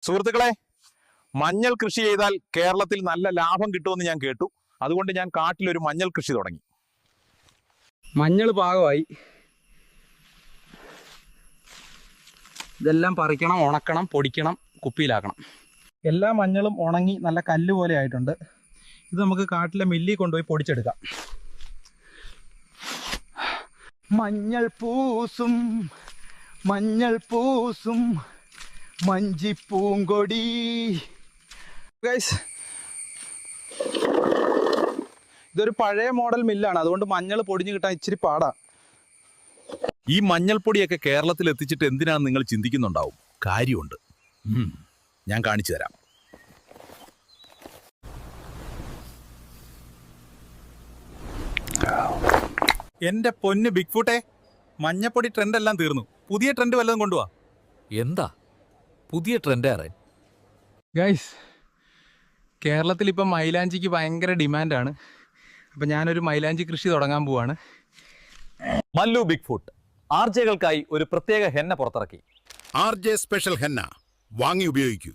സുഹൃത്തുക്കളെ, മഞ്ഞൾ കൃഷി ചെയ്താൽ കേരളത്തിൽ നല്ല ലാഭം കിട്ടുമെന്ന് ഞാൻ കേട്ടു. അതുകൊണ്ട് ഞാൻ കാട്ടിലൊരു മഞ്ഞൾ കൃഷി തുടങ്ങി. മഞ്ഞൾ പാകമായി. ഇതെല്ലാം പറിക്കണം, ഉണക്കണം, പൊടിക്കണം, കുപ്പിയിലാക്കണം. എല്ലാ മഞ്ഞളും ഉണങ്ങി നല്ല കല്ല് പോലെ ആയിട്ടുണ്ട്. ഇത് നമുക്ക് കാട്ടിലെ മില്ലിൽ കൊണ്ടുപോയി പൊടിച്ചെടുക്കാം. മഞ്ഞൾ പൂസും മഞ്ഞൾ പൂസും മഞ്ചിപ്പൂങ്കൊടി. ഗൈസ്, ഇതൊരു പഴയ മോഡൽ മില്ലാണ്, അതുകൊണ്ട് മഞ്ഞൾ പൊടിഞ്ഞു കിട്ടാൻ ഇച്ചിരി പാടാ. ഈ മഞ്ഞൾപ്പൊടിയൊക്കെ കേരളത്തിൽ എത്തിച്ചിട്ട് എന്തിനാണെന്ന് നിങ്ങൾ ചിന്തിക്കുന്നുണ്ടാവും. കാര്യമുണ്ട്, ഞാൻ കാണിച്ചു തരാം. എന്റെ പൊന്ന് ബിഗ് ഫുട്ടെ, മഞ്ഞപ്പൊടി ട്രെൻഡ് എല്ലാം തീർന്നു. പുതിയ ട്രെൻഡ് വല്ലതും കൊണ്ടുപോവാ. എന്താ പുതിയ ട്രെൻഡ്? ഗൈസ്, കേരളത്തിൽ ഇപ്പം മൈലാഞ്ചിക്ക് ഭയങ്കര ഡിമാൻഡാണ്. അപ്പം ഞാനൊരു മൈലാഞ്ചി കൃഷി തുടങ്ങാൻ പോവാണ്. മല്ലു ബിഗ് ഫുട്ട് ആർജെകൾക്കായി ഒരു പ്രത്യേക ഹെന്ന പുറത്തിറക്കി. RJ സ്പെഷ്യൽ ഹെന്ന വാങ്ങി ഉപയോഗിക്കൂ.